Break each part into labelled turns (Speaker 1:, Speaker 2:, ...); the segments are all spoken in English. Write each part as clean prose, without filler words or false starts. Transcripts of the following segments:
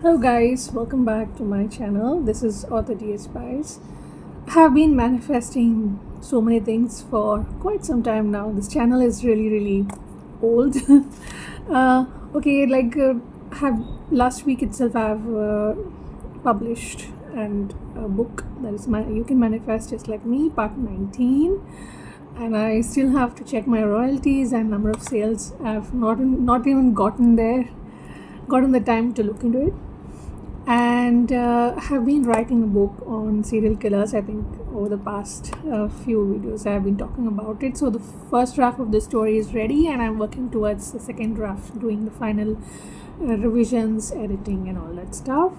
Speaker 1: Hello guys, welcome back to my channel. This is Author DS Spice. I have been manifesting so many things for quite some time now. This channel is really old. uh, okay, have last week itself I have published and a book that is my You Can Manifest Just Like Me, part 19. And I still have to check my royalties and number of sales. I've not even gotten the time to look into it. And have been writing a book on serial killers. I think over the past few videos I have been talking about it. So the first draft of the story is ready, and I'm working towards the second draft, doing the final revisions, editing, and all that stuff.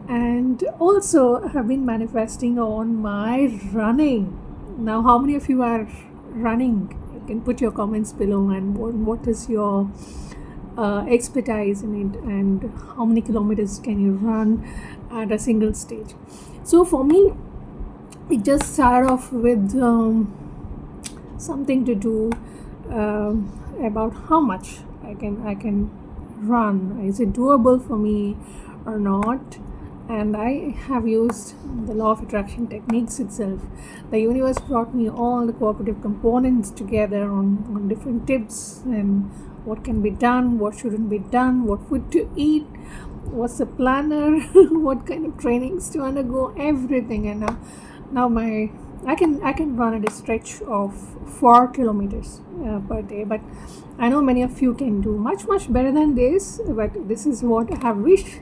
Speaker 1: And also I have been manifesting on my running. Now, how many of you are running? You can put your comments below, and what is your expertise in it, and how many kilometers can you run at a single stage. So for me, it just started off with something to do about how much I can run. Is it doable for me or not? And I have used the law of attraction techniques itself. The universe brought me all the cooperative components together on different tips and what can be done, what shouldn't be done, what food to eat, what's the planner, what kind of trainings to undergo, everything. And now I can run at a stretch of 4 kilometers per day. But I know many of you can do much better than this. But this is what I have reached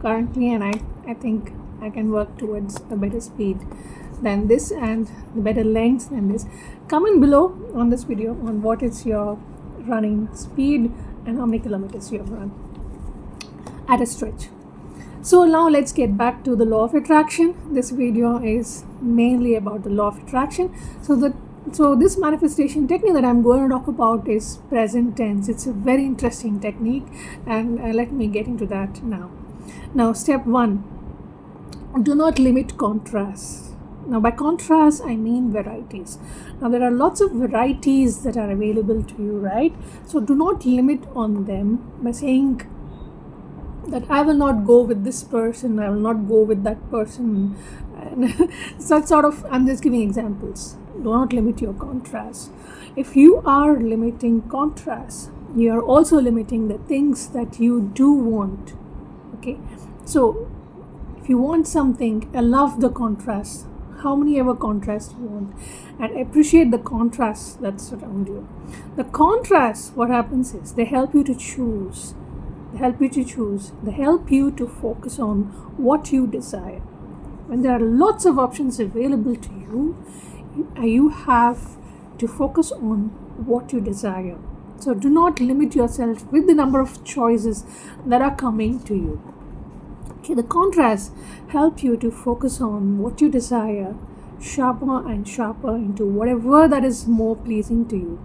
Speaker 1: currently, and I think I can work towards a better speed than this and better length than this. Comment below on this video on what is your running speed and how many kilometers you have run at a stretch. So now let's get back to the law of attraction. This video is mainly about the law of attraction. So this manifestation technique that I'm going to talk about is present tense. It's a very interesting technique, and let me get into that now. Now, step 1, do not limit contrast. Now, by contrast, I mean varieties. Now, there are lots of varieties that are available to you, right? So do not limit on them by saying that I will not go with this person, I will not go with that person. And such sort of, I'm just giving examples. Do not limit your contrast. If you are limiting contrast, you are also limiting the things that you do want. Okay, so if you want something, love the contrast, how many ever contrast you want, and appreciate the contrast that's around you. The contrast, what happens is they help you to choose. They help you to focus on what you desire. When there are lots of options available to you, you have to focus on what you desire. So do not limit yourself with the number of choices that are coming to you. Okay, the contrast help you to focus on what you desire, sharper and sharper into whatever that is more pleasing to you.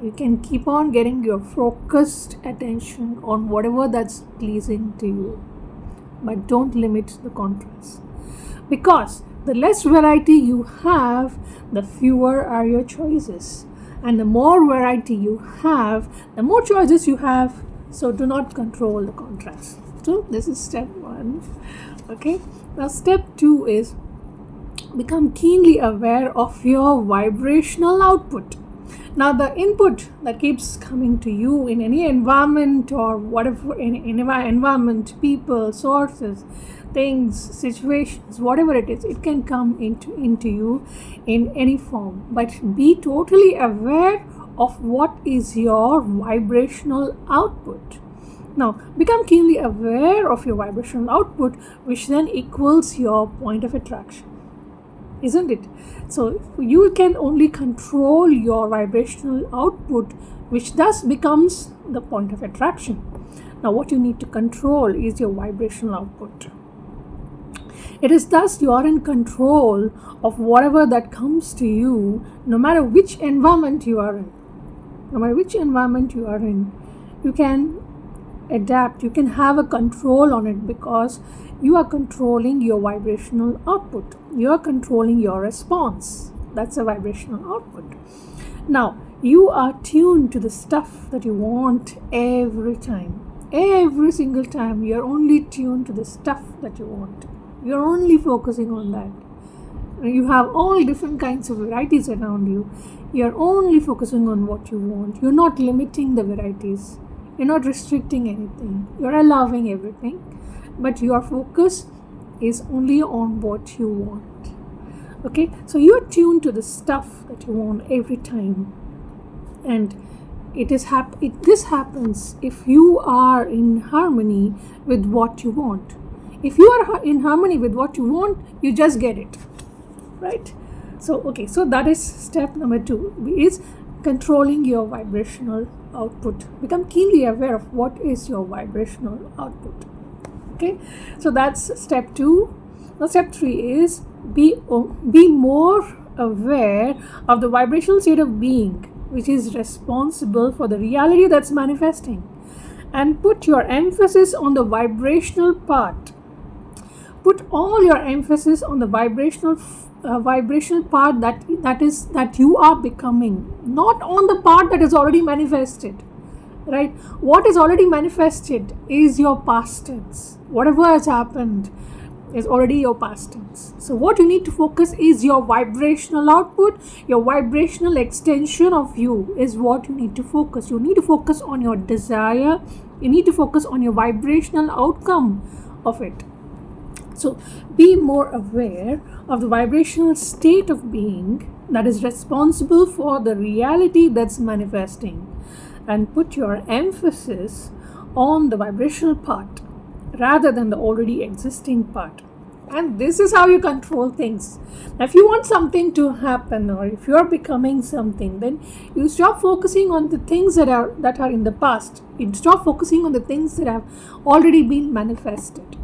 Speaker 1: You can keep on getting your focused attention on whatever that's pleasing to you, but don't limit the contrast, because the less variety you have, the fewer are your choices, and the more variety you have, the more choices you have. So do not control the contrast. So this is step 1. Okay, now step 2 is become keenly aware of your vibrational output. Now, the input that keeps coming to you in any environment or whatever, in environment, people, sources, things, situations, whatever it is, it can come into you in any form. But be totally aware of what is your vibrational output. Now, become keenly aware of your vibrational output, which then equals your point of attraction. Isn't it? So you can only control your vibrational output, which thus becomes the point of attraction. Now, what you need to control is your vibrational output. It is thus you are in control of whatever that comes to you, no matter which environment you are in. No matter which environment you are in, you can adapt, you can have a control on it, because you are controlling your vibrational output. You are controlling your response. That's a vibrational output. Now, you are tuned to the stuff that you want every time. Every single time you're only tuned to the stuff that you want. You're only focusing on that. You have all different kinds of varieties around you. You're only focusing on what you want. You're not limiting the varieties. You're not restricting anything. You're allowing everything. But your focus is only on what you want. Okay? So you're tuned to the stuff that you want every time. And this happens if you are in harmony with what you want. If you are in harmony with what you want, you just get it. Right? So that is step number 2, is controlling your vibrational output. Become keenly aware of what is your vibrational output. Okay, so that's step 2. Now step 3 is be more aware of the vibrational state of being, which is responsible for the reality that's manifesting, and put your emphasis on the vibrational part. Put all your emphasis on the vibrational part that you are becoming, not on the part that is already manifested. Right? What is already manifested is your past tense. Whatever has happened is already your past tense. So what you need to focus is your vibrational output, your vibrational extension of you is what you need to focus. You need to focus on your desire. You need to focus on your vibrational outcome of it. So be more aware of the vibrational state of being that is responsible for the reality that's manifesting, and put your emphasis on the vibrational part rather than the already existing part. And this is how you control things. Now, if you want something to happen, or if you're becoming something, then you stop focusing on the things that are in the past. You stop focusing on the things that have already been manifested.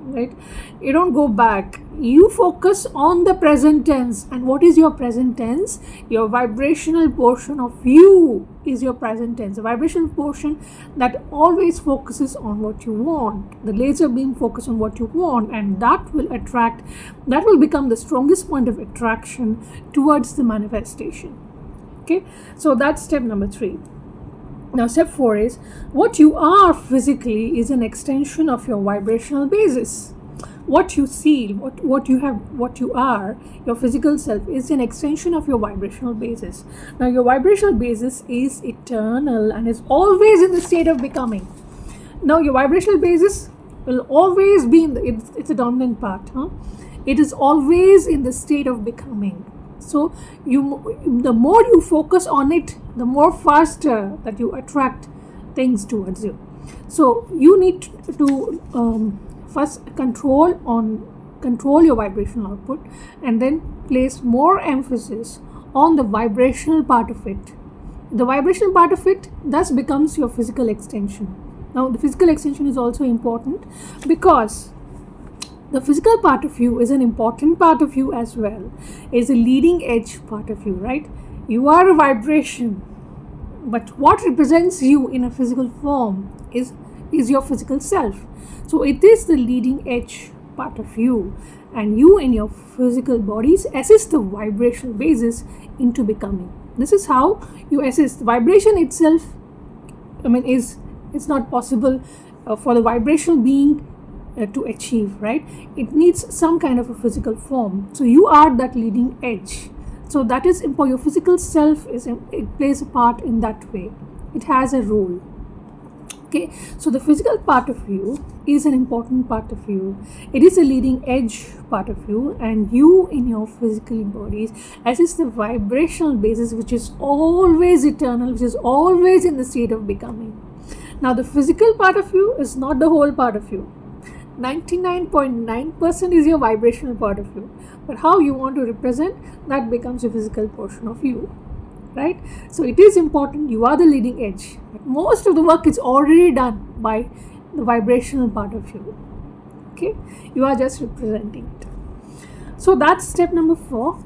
Speaker 1: Right? You don't go back. You focus on the present tense. And what is your present tense? Your vibrational portion of you is your present tense. The vibrational portion that always focuses on what you want. The laser beam focus on what you want, and that will become the strongest point of attraction towards the manifestation. Okay, so that's step number 3. Now step 4 is, what you are physically is an extension of your vibrational basis. What you see, what you are, your physical self is an extension of your vibrational basis. Now your vibrational basis is eternal and is always in the state of becoming. Now your vibrational basis will always be it's a dominant part. It is always in the state of becoming. So the more you focus on it, the more faster that you attract things towards you. So you need to first control your vibrational output, and then place more emphasis on the vibrational part of it. The vibrational part of it thus becomes your physical extension. Now the physical extension is also important because the physical part of you is an important part of you as well. It's a leading edge part of you, right? You are a vibration, but what represents you in a physical form is your physical self. So it is the leading edge part of you, and you in your physical bodies assist the vibrational basis into becoming. This is how you assist. Vibration itself, it's not possible for the vibrational being to achieve, right? It needs some kind of a physical form. So you are that leading edge. So that is important. Your physical self it plays a part in that way. It has a role. Okay, so the physical part of you is an important part of you. It is a leading edge part of you, and you in your physical bodies assist the vibrational basis, which is always eternal, which is always in the state of becoming. Now the physical part of you is not the whole part of you. 99.9% is your vibrational part of you, but how you want to represent that becomes a physical portion of you, right? So it is important. You are the leading edge, but most of the work is already done by the vibrational part of you. Okay, you are just representing it. So that's step number 4.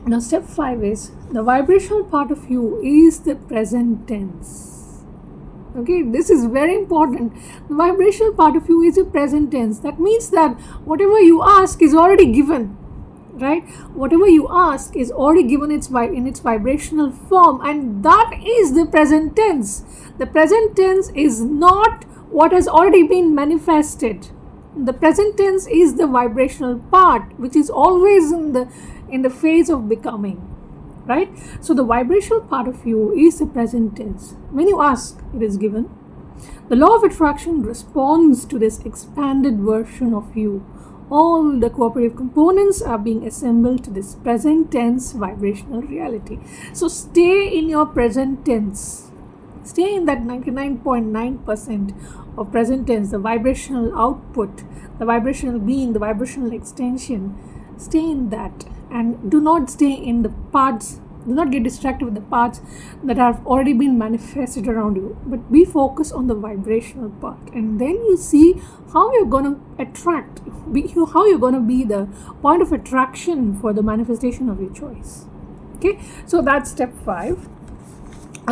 Speaker 1: Now step 5 is, the vibrational part of you is the present tense. Okay, this is very important. The vibrational part of you is a present tense. That means that whatever you ask is already given. right? Whatever you ask is already given in its vibrational form, and that is the present tense. The present tense is not what has already been manifested. The present tense is the vibrational part, which is always in the phase of becoming, right? So the vibrational part of you is the present tense. When you ask, it is given. The law of attraction responds to this expanded version of you. All the cooperative components are being assembled to this present tense vibrational reality. So stay in your present tense. Stay in that 99.9% of present tense, the vibrational output, the vibrational being, the vibrational extension. Stay in that, and do not stay in the parts. Do not get distracted with the parts that have already been manifested around you, but be focused on the vibrational part, and then you see how you're going to attract, how you're going to be the point of attraction for the manifestation of your choice. Okay, so that's step 5.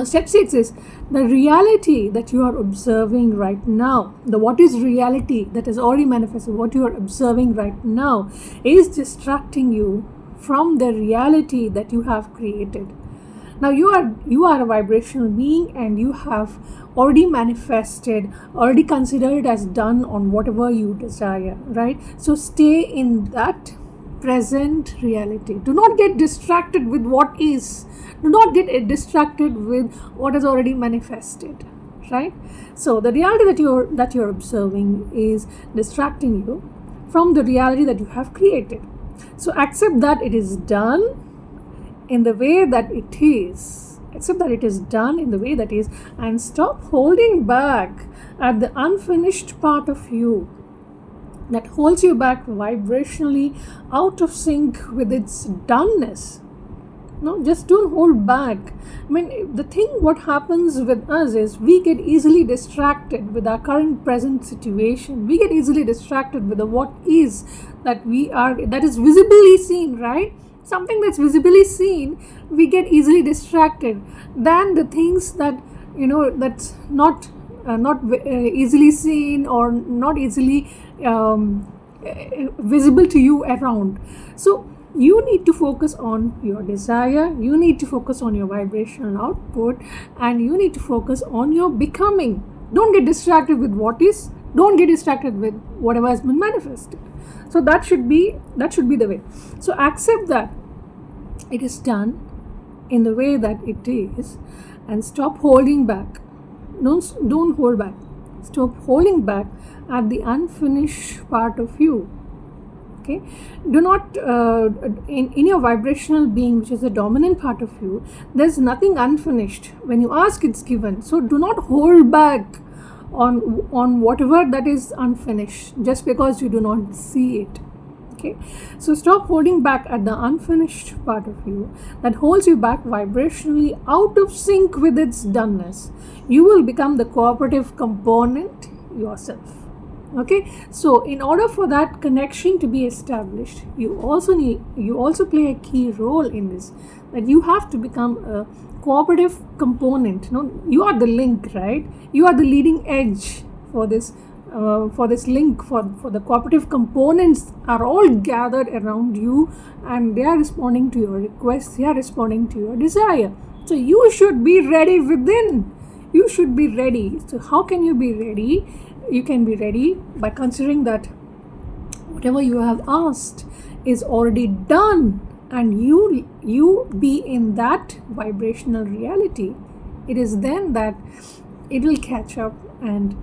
Speaker 1: Step 6 is the reality that you are observing right now. The what is reality that is already manifested, what you are observing right now, is distracting you from the reality that you have created. Now you are a vibrational being, and you have already manifested, already considered as done on whatever you desire, right? So stay in that present reality. Do not get distracted with what is. Do not get distracted with what is already manifested, right? So the reality that you're observing is distracting you from the reality that you have created. So accept that it is done in the way that it is. Accept that it is done in the way that is, and stop holding back at the unfinished part of you that holds you back vibrationally out of sync with its doneness. No, just don't hold back. I mean, the thing what happens with us is we get easily distracted with our current present situation. We get easily distracted with the what is that is visibly seen, right? Something that's visibly seen, we get easily distracted than the things that that's not easily seen or not easily visible to you around. So you need to focus on your desire, you need to focus on your vibrational output, and you need to focus on your becoming. Don't get distracted with what is, don't get distracted with whatever has been manifested. So that should be the way. So accept that it is done in the way that it is, and stop holding back. Don't hold back. Stop holding back at the unfinished part of you. Okay, do not in your vibrational being, which is the dominant part of you, there's nothing unfinished. When you ask, it's given. So do not hold back on whatever that is unfinished just because you do not see it. Okay, so stop holding back at the unfinished part of you that holds you back vibrationally out of sync with its doneness. You will become the cooperative component yourself. Okay, so in order for that connection to be established, you also play a key role in this, that you have to become a cooperative component. You are the link, right? You are the leading edge for this link, for the cooperative components are all gathered around you, and they are responding to your requests, they are responding to your desire. So you should be ready within. You should be ready. So how can you be ready? You can be ready by considering that whatever you have asked is already done, and you be in that vibrational reality. It is then that it will catch up and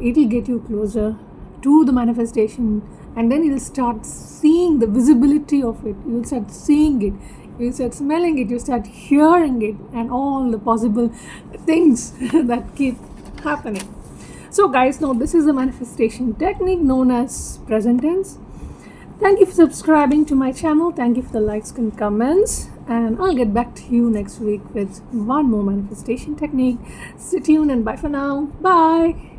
Speaker 1: it will get you closer to the manifestation, and then you'll start seeing the visibility of it. You'll start seeing it, you'll start smelling it, you'll start hearing it, and all the possible things that keep happening. So guys, now this is a manifestation technique known as present tense. Thank you for subscribing to my channel. Thank you for the likes and comments, and I'll get back to you next week with one more manifestation technique. Stay tuned and bye for now. Bye.